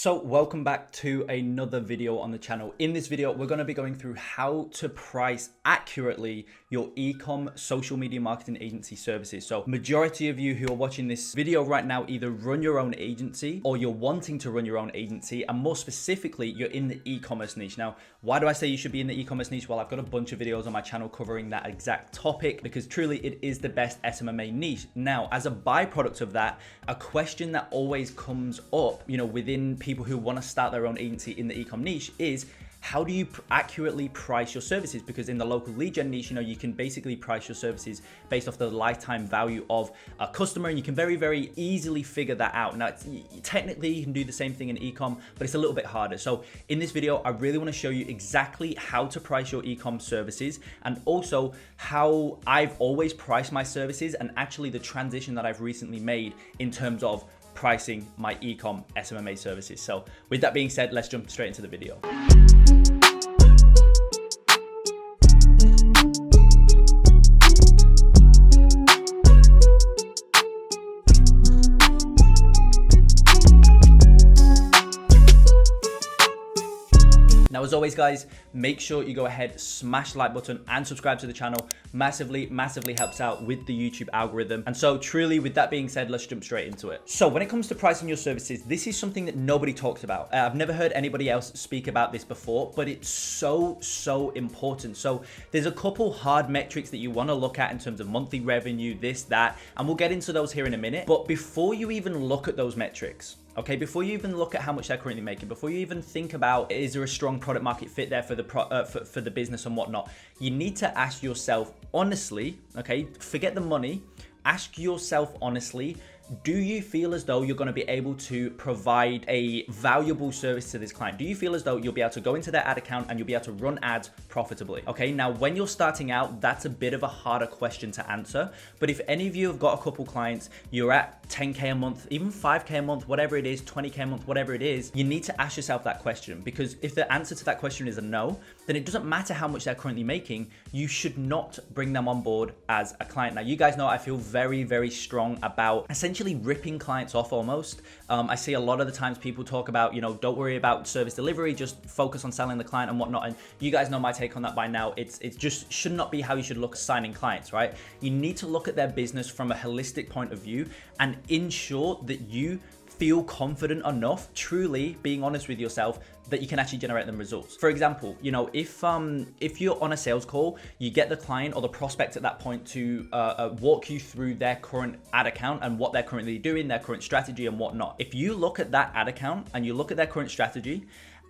So welcome back to another video on the channel. In this video, we're going to be going through how to price accurately your e-com social media marketing agency services. So majority of you who are watching this video right now either run your own agency or you're wanting to run your own agency, and more specifically, you're in the e-commerce niche. Now, why do I say you should be in the e-commerce niche? Well, I've got a bunch of videos on my channel covering that exact topic because truly it is the best SMMA niche. Now, as a byproduct of that, a question that always comes up, within people who want to start their own agency in the e-com niche is, how do you accurately price your services? Because in the local lead gen niche, you can basically price your services based off the lifetime value of a customer, and you can very, very easily figure that out. Now, technically you can do the same thing in e-com, but it's a little bit harder. So in this video, I really want to show you exactly how to price your e-com services, and also how I've always priced my services, and actually the transition that I've recently made in terms of pricing my e-com SMMA services. So with that being said, let's jump straight into the video. Now, as always, guys, make sure you go ahead, smash the like button and subscribe to the channel. Massively helps out with the YouTube algorithm. And so truly, with that being said, let's jump straight into it. So when it comes to pricing your services, this is something that nobody talks about. I've never heard anybody else speak about this before, but it's so important. So there's a couple hard metrics that you want to look at in terms of monthly revenue, this, that, and we'll get into those here in a minute. But before you even look at those metrics, okay, before you even look at how much they're currently making, before you even think about, is there a strong product market fit there for the for the business and whatnot, you need to ask yourself honestly, okay, forget the money, ask yourself honestly, do you feel as though you're going to be able to provide a valuable service to this client? Do you feel as though you'll be able to go into their ad account and you'll be able to run ads profitably? Okay, now when you're starting out, that's a bit of a harder question to answer. But if any of you have got a couple clients, you're at 10K a month, even 5K a month, whatever it is, 20K a month, whatever it is, you need to ask yourself that question, because if the answer to that question is a no, then it doesn't matter how much they're currently making, you should not bring them on board as a client. Now, you guys know I feel very strong about essentially ripping clients off almost. I see a lot of the times people talk about, don't worry about service delivery, just focus on selling the client and whatnot. And you guys know my take on that by now. It's just should not be how you should look at signing clients, right? You need to look at their business from a holistic point of view and ensure that you feel confident enough, truly being honest with yourself, that you can actually generate them results. For example, if you're on a sales call, you get the client or the prospect at that point to walk you through their current ad account and what they're currently doing, their current strategy and whatnot. If you look at that ad account and you look at their current strategy,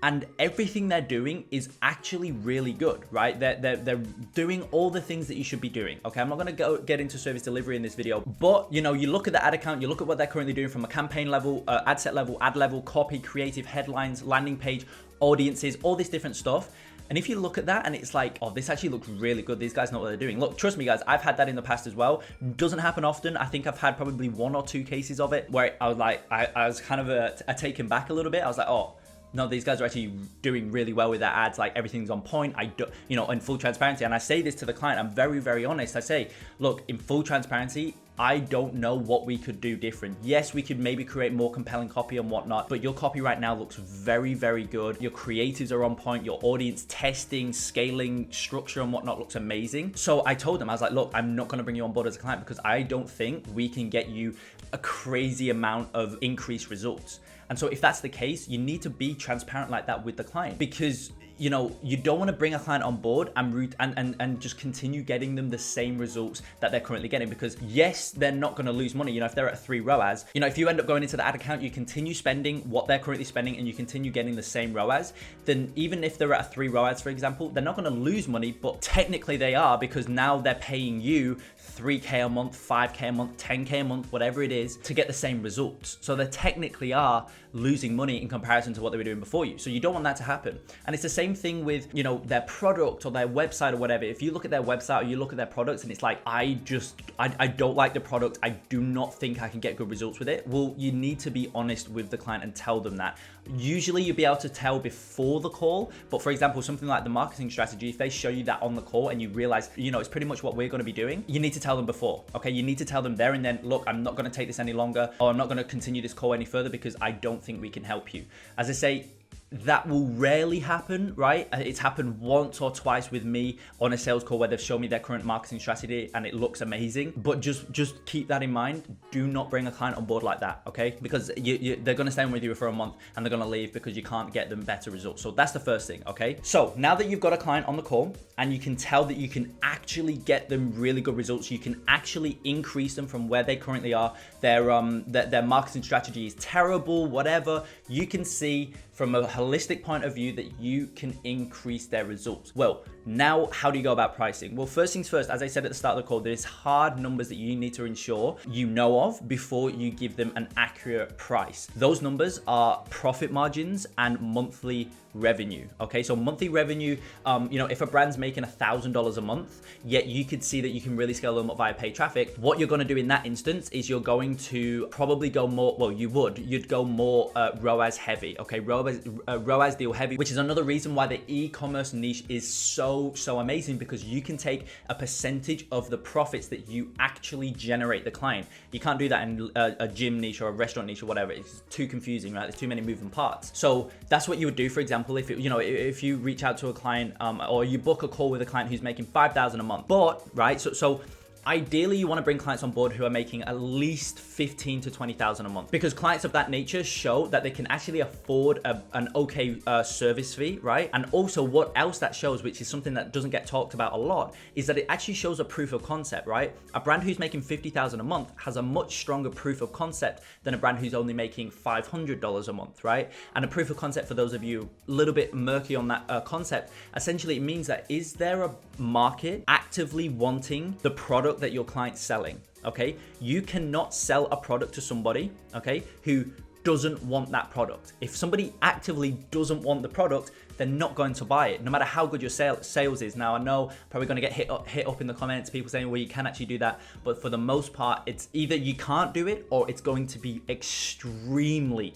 and everything they're doing is actually really good, right? They're doing all the things that you should be doing. Okay, I'm not gonna get into service delivery in this video, but you look at the ad account, you look at what they're currently doing from a campaign level, ad set level, ad level, copy, creative, headlines, landing page, audiences, all this different stuff. And if you look at that and it's like, oh, this actually looks really good, these guys know what they're doing. Look, trust me guys, I've had that in the past as well. Doesn't happen often. I think I've had probably 1 or 2 cases of it where I was like, I was kind of a taken back a little bit. I was like, oh, no, these guys are actually doing really well with their ads. Like everything's on point. In full transparency. And I say this to the client, I'm very honest. I say, look, in full transparency, I don't know what we could do different. Yes, we could maybe create more compelling copy and whatnot, but your copy right now looks very good. Your creatives are on point. Your audience testing, scaling, structure and whatnot looks amazing. So I told them, I was like, look, I'm not going to bring you on board as a client because I don't think we can get you a crazy amount of increased results. And so if that's the case, you need to be transparent like that with the client, because you don't want to bring a client on board and just continue getting them the same results that they're currently getting, because yes, they're not going to lose money. If they're at 3 ROAS, if you end up going into the ad account, you continue spending what they're currently spending and you continue getting the same ROAS, then even if they're at a 3 ROAS, for example, they're not going to lose money, but technically they are, because now they're paying you 3K a month, 5K a month, 10K a month, whatever it is, to get the same results. So they technically are losing money in comparison to what they were doing before you. So you don't want that to happen. And it's the same same thing with, you know, their product or their website or whatever. If you look at their website or you look at their products and it's like, I don't like the product, I do not think I can get good results with it. Well, you need to be honest with the client and tell them that. Usually you'll be able to tell before the call, but for example, something like the marketing strategy, if they show you that on the call and you realize, you know, it's pretty much what we're going to be doing, you need to tell them before, okay? You need to tell them there and then, look, I'm not going to take this any longer, or I'm not going to continue this call any further because I don't think we can help you. As I say, that will rarely happen, right? It's happened once or twice with me on a sales call where they've shown me their current marketing strategy and it looks amazing. But just keep that in mind. Do not bring a client on board like that, okay? Because they're gonna stay with you for a month and they're gonna leave because you can't get them better results. So that's the first thing, okay? So now that you've got a client on the call and you can tell that you can actually get them really good results, you can actually increase them from where they currently are, their marketing strategy is terrible, whatever, you can see from a holistic point of view that you can increase their results. Well, now how do you go about pricing? Well, first things first, as I said at the start of the call, there's hard numbers that you need to ensure you know of before you give them an accurate price. Those numbers are profit margins and monthly revenue. Okay, so monthly revenue, you know, if a brand's making $1,000 a month, yet you could see that you can really scale them up via paid traffic, what you're going to do in that instance is you're going to probably go more, well, you'd go more ROAS heavy, okay, ROAS deal heavy, which is another reason why the e-commerce niche is so amazing, because you can take a percentage of the profits that you actually generate the client. You can't do that in a gym niche or a restaurant niche or whatever. It's too confusing, right? There's too many moving parts. So that's what you would do, for example, if you reach out to a client or you book a call with a client who's making $5,000 a month, but right, so ideally you want to bring clients on board who are making at least $15,000 to $20,000 a month, because clients of that nature show that they can actually afford an okay service fee, right? And also what else that shows, which is something that doesn't get talked about a lot, is that it actually shows a proof of concept, right? A brand who's making $50,000 a month has a much stronger proof of concept than a brand who's only making $500 a month, right? And a proof of concept, for those of you a little bit murky on that concept, essentially it means that is there a market actively wanting the product that your client's selling? Okay, you cannot sell a product to somebody, okay, who doesn't want that product. If somebody actively doesn't want the product, they're not going to buy it, no matter how good your sales is. Now, I know probably going to get hit up in the comments, people saying, well, you can actually do that, but for the most part, it's either you can't do it or it's going to be extremely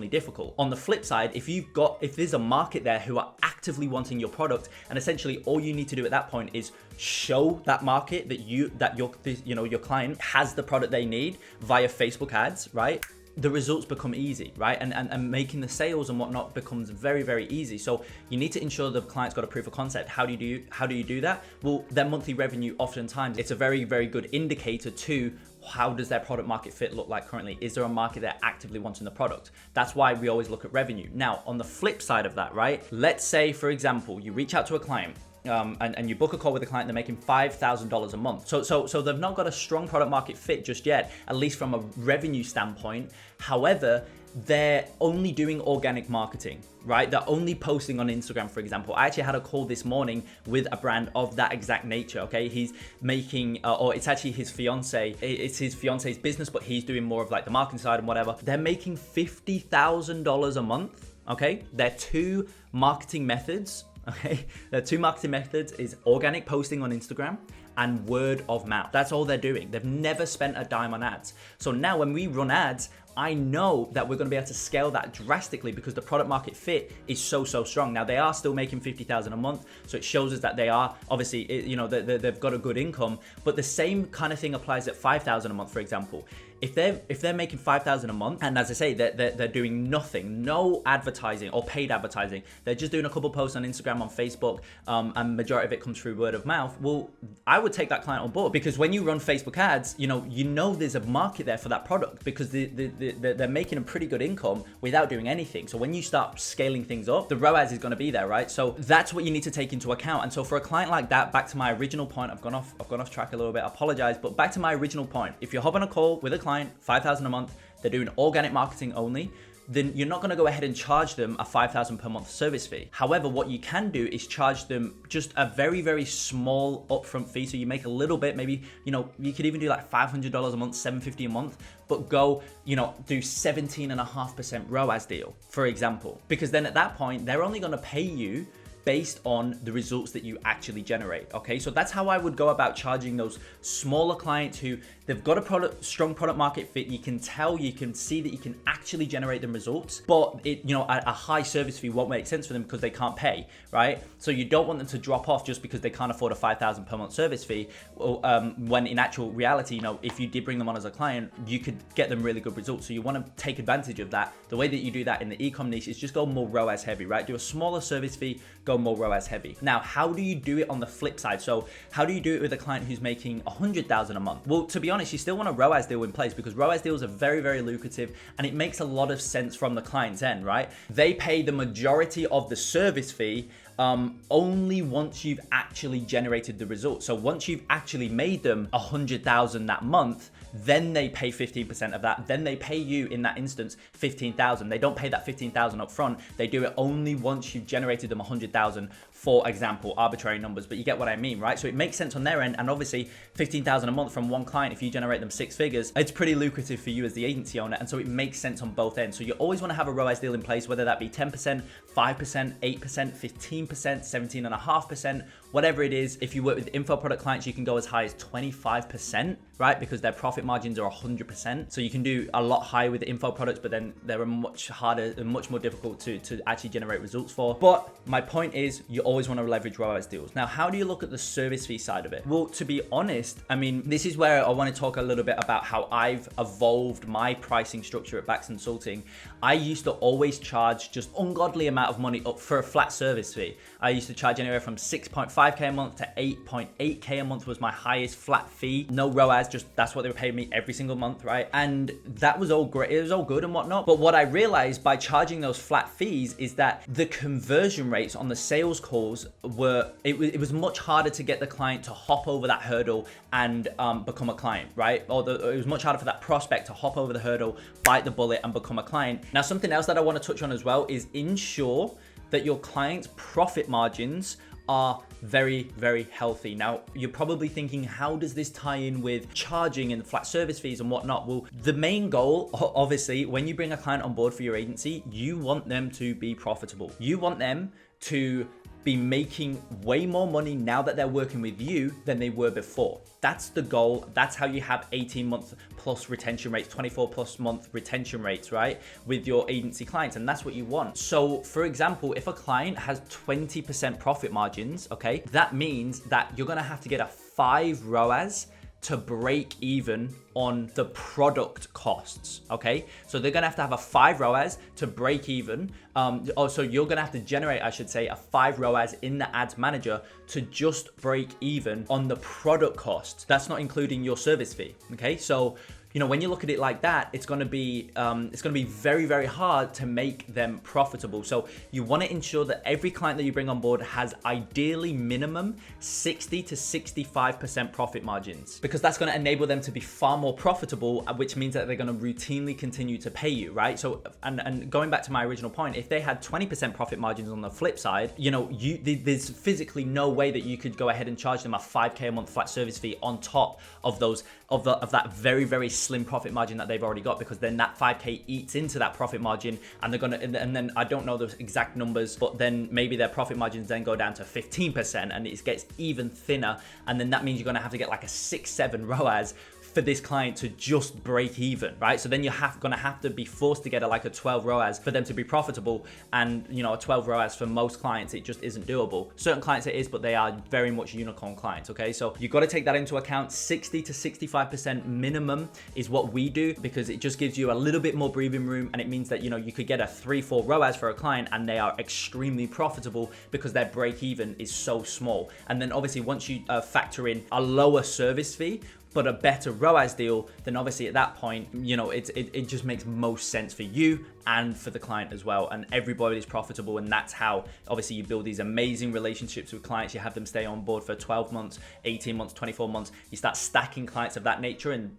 difficult. On the flip side, if there's a market there who are actively wanting your product, and essentially all you need to do at that point is show that market that your client has the product they need via Facebook ads, right? The results become easy, right? And making the sales and whatnot becomes very easy. So you need to ensure the client's got a proof of concept. How do you do that? Well, their monthly revenue, oftentimes it's a very good indicator to how does their product market fit look like currently? Is there a market that actively wanting the product? That's why we always look at revenue. Now, on the flip side of that, right? Let's say, for example, you reach out to a client, and you book a call with a client, they're making $5,000 a month. So they've not got a strong product market fit just yet, at least from a revenue standpoint. However, they're only doing organic marketing, right? They're only posting on Instagram, for example. I actually had a call this morning with a brand of that exact nature, okay? He's making, or it's actually his fiance, it's his fiance's business, but he's doing more of like the marketing side and whatever. They're making $50,000 a month, okay? Their two marketing methods, okay? Their two marketing methods is organic posting on Instagram and word of mouth. That's all they're doing. They've never spent a dime on ads. So now when we run ads, I know that we're going to be able to scale that drastically because the product market fit is so strong. Now they are still making $50,000 a month, so it shows us that they are obviously, they've got a good income. But the same kind of thing applies at $5,000 a month, for example. If they're making $5,000 a month, and as I say, they're doing nothing, no advertising or paid advertising, they're just doing a couple posts on Instagram, on Facebook, and majority of it comes through word of mouth. Well, I would take that client on board, because when you run Facebook ads, you know there's a market there for that product, because they're making a pretty good income without doing anything. So when you start scaling things up, the ROAS is going to be there, right? So that's what you need to take into account. And so for a client like that, back to my original point, I've gone off track a little bit. I apologize, but back to my original point. If you're hopping a call with a client, $5,000 a month, they're doing organic marketing only, then you're not going to go ahead and charge them a $5,000 per month service fee. However, what you can do is charge them just a very small upfront fee. So you make a little bit, maybe, you could even do like $500 a month, $750 a month, but go, do 17.5% ROAS deal, for example, because then at that point, they're only going to pay you based on the results that you actually generate. Okay, so that's how I would go about charging those smaller clients who they've got a strong product market fit. You can tell, you can see that you can actually generate them results, but a high service fee won't make sense for them because they can't pay, right? So you don't want them to drop off just because they can't afford a $5,000 per month service fee. When in actual reality, if you did bring them on as a client, you could get them really good results. So you want to take advantage of that. The way that you do that in the e-com niche is just go more ROAS heavy, right? Do a smaller service fee, go more ROAS heavy. Now, how do you do it on the flip side? So how do you do it with a client who's making $100,000 a month? Well, to be honest, you still want a ROAS deal in place because ROAS deals are very, very lucrative, and it makes a lot of sense from the client's end, right? They pay the majority of the service fee only once you've actually generated the results. So once you've actually made them 100,000 that month, then they pay 15% of that. Then they pay you in that instance 15,000. They don't pay that 15,000 up front. They do it only once you've generated them 100,000, for example, arbitrary numbers, but you get what I mean, right? So it makes sense on their end, and obviously 15,000 a month from one client, if you generate them 6 figures, it's pretty lucrative for you as the agency owner, and so it makes sense on both ends. So you always want to have a ROAS deal in place, whether that be 10%, 5%, 8%, 15%, 17.5%, whatever it is. If you work with info product clients, you can go as high as 25%, right? Because their profit margins are 100%. So you can do a lot higher with the info products, but then they're much harder and much more difficult to actually generate results for. But my point is, you always want to leverage ROAS deals. Now, how do you look at the service fee side of it? Well, to be honest, I mean, this is where I want to talk a little bit about how I've evolved my pricing structure at Bax Consulting. I used to always charge just ungodly amount of money up for a flat service fee. I used to charge anywhere from 6.5K a month to 8.8K a month was my highest flat fee. No ROAS, just that's what they were paying me every single month, right? And that was all great. It was all good and whatnot. But what I realized by charging those flat fees is that the conversion rates on the sales calls it was much harder to get the client to hop over that hurdle and become a client, right? It was much harder for that prospect to hop over the hurdle, bite the bullet, and become a client. Now, something else that I want to touch on as well is ensure that your client's profit margins are very, very healthy. Now, you're probably thinking, how does this tie in with charging and flat service fees and whatnot? Well, the main goal, obviously, when you bring a client on board for your agency, you want them to be profitable. You want them to be making way more money now that they're working with you than they were before. That's the goal. That's how you have 18-month plus retention rates, 24+ month retention rates, right? With your agency clients, and that's what you want. So for example, if a client has 20% profit margins, okay, that means that you're gonna have to get a 5 ROAS to break even on the product costs, okay? So they're gonna have to have a 5 ROAS to break even. So you're gonna have to generate, I should say, a 5 ROAS in the ads manager to just break even on the product costs. That's not including your service fee, okay? So, when you look at it like that, it's gonna be very, very hard to make them profitable. So you wanna ensure that every client that you bring on board has ideally minimum 60 to 65% profit margins, because that's gonna enable them to be far more profitable, which means that they're gonna routinely continue to pay you, right? So, and going back to my original point, if they had 20% profit margins on the flip side, there's physically no way that you could go ahead and charge them a 5K a month flat service fee on top of that very, very slim profit margin that they've already got, because then that 5K eats into that profit margin, and and then I don't know the exact numbers, but then maybe their profit margins then go down to 15%, and it gets even thinner, and then that means you're gonna have to get like a 6-7 ROAS for this client to just break even, right? So then you're gonna have to be forced to get a 12 ROAS for them to be profitable, and a 12 ROAS for most clients, it just isn't doable. Certain clients it is, but they are very much unicorn clients, okay? So you've got to take that into account. 60 to 65% minimum is what we do, because it just gives you a little bit more breathing room, and it means that you could get a 3-4 ROAS for a client and they are extremely profitable because their break even is so small. And then obviously once you factor in a lower service fee but a better ROAS deal, then obviously at that point, it just makes most sense for you and for the client as well, and everybody is profitable. And that's how obviously you build these amazing relationships with clients. You have them stay on board for 12 months, 18 months, 24 months. You start stacking clients of that nature, and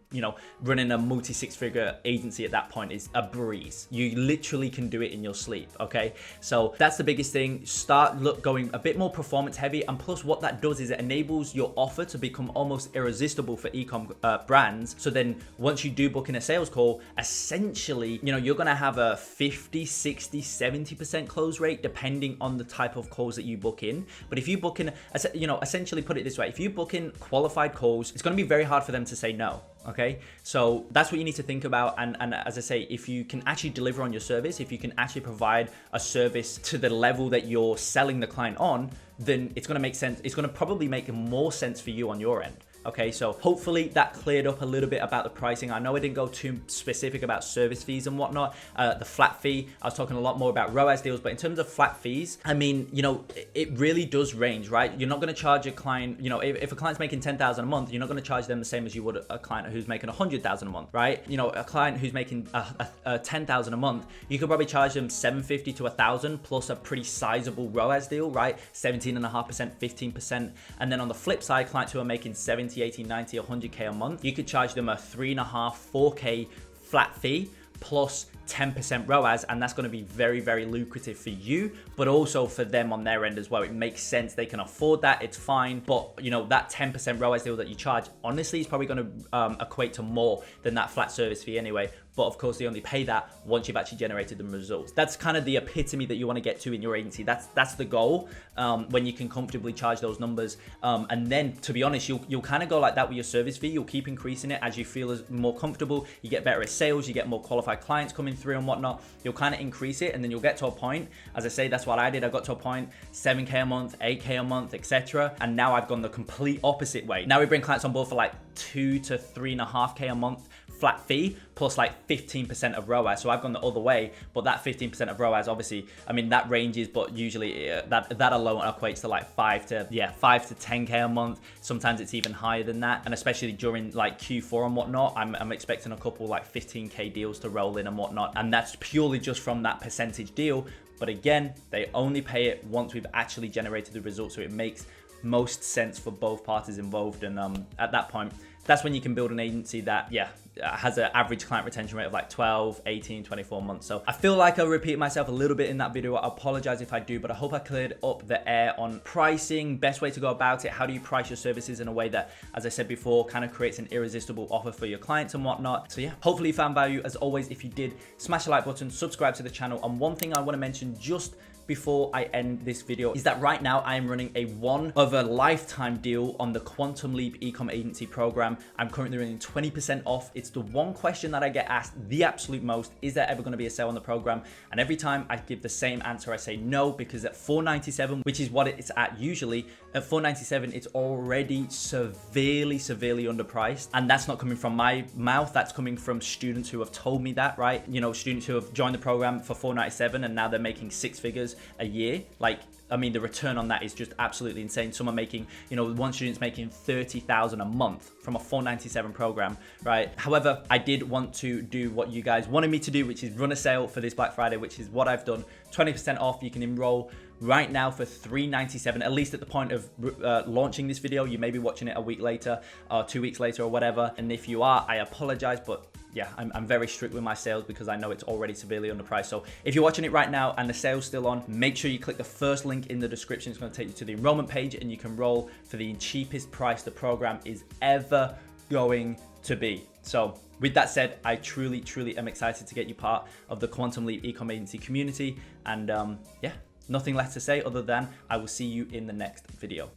running a multi 6-figure agency at that point is a breeze. You literally can do it in your sleep, okay? So that's the biggest thing. Start going a bit more performance heavy, and plus what that does is it enables your offer to become almost irresistible for e-com brands. So then once you do book in a sales call, essentially, you know, you're going to have a 50, 60, 70% close rate depending on the type of calls that you book in. But if you book in, you know, essentially put it this way, if you book in qualified calls, it's going to be very hard for them to say no. Okay, so that's what you need to think about. And as I say, if you can actually deliver on your service, if you can actually provide a service to the level that you're selling the client on, then it's going to make sense. It's going to probably make more sense for you on your end. Okay, so hopefully that cleared up a little bit about the pricing. I know I didn't go too specific about service fees and whatnot. The flat fee, I was talking a lot more about ROAS deals, but in terms of flat fees, I mean, you know, it really does range, right? You're not going to charge a client, you know, if a client's making 10,000 a month, you're not going to charge them the same as you would a client who's making 100,000 a month, right? You know, a client who's making 10,000 a month, you could probably charge them 750 to 1,000 plus a pretty sizable ROAS deal, right? 17.5%, 15%. And then on the flip side, clients who are making 70, 80, 90, 100K a month, you could charge them a 3.5, 4K flat fee plus 10% ROAS, and that's going to be very, very lucrative for you, but also for them on their end as well. It makes sense. They can afford that. It's fine. But you know, that 10% ROAS deal that you charge, honestly, is probably going to equate to more than that flat service fee anyway. But of course, they only pay that once you've actually generated the results. That's kind of the epitome that you want to get to in your agency. That's the goal, when you can comfortably charge those numbers. And then, to be honest, you'll kind of go like that with your service fee. You'll keep increasing it as you feel as more comfortable. You get better at sales. You get more qualified clients coming through and whatnot. You'll kind of increase it, and then you'll get to a point. As I say, that's what I did. I got to a point, 7K a month, 8K a month, etc. And now I've gone the complete opposite way. Now we bring clients on board for like 2 to 3.5K a month flat fee plus like 15% of ROAS. So I've gone the other way, but that 15% of ROAS, obviously, I mean, that ranges, but usually that alone equates to like 5 to 10K a month. Sometimes it's even higher than that. And especially during like Q4 and whatnot, I'm expecting a couple like 15K deals to roll in and whatnot. And that's purely just from that percentage deal. But again, they only pay it once we've actually generated the results. So it makes most sense for both parties involved. And at that point, that's when you can build an agency that, has an average client retention rate of like 12, 18, 24 months. So I feel like I repeated myself a little bit in that video. I apologize if I do, but I hope I cleared up the air on pricing, best way to go about it. How do you price your services in a way that, as I said before, kind of creates an irresistible offer for your clients and whatnot. So yeah, hopefully you found value. As always, if you did, smash the like button, subscribe to the channel. And one thing I want to mention just before I end this video is that right now I am running a one of a lifetime deal on the Quantum Leap Ecom Agency program. I'm currently running 20% off. It's the one question that I get asked the absolute most. Is there ever going to be a sale on the program? And every time I give the same answer. I say no, because at $497, which is what it's at usually, at $497, it's already severely underpriced. And that's not coming from my mouth. That's coming from students who have told me that, right? You know, students who have joined the program for $497 and now they're making 6 figures a year. Like, I mean, the return on that is just absolutely insane. Some are making, you know, one student's making 30,000 a month from a $497 program, right? However, I did want to do what you guys wanted me to do, which is run a sale for this Black Friday, which is what I've done. 20% off. You can enroll right now for $397, at least at the point of launching this video. You may be watching it a week later or 2 weeks later or whatever. And if you are, I apologize, but yeah, I'm very strict with my sales because I know it's already severely underpriced. So if you're watching it right now and the sale's still on, make sure you click the first link in the description. It's going to take you to the enrollment page and you can enroll for the cheapest price the program is ever going to be. So with that said, I truly am excited to get you part of the Quantum Leap Ecom Agency community. And yeah, nothing left to say other than I will see you in the next video.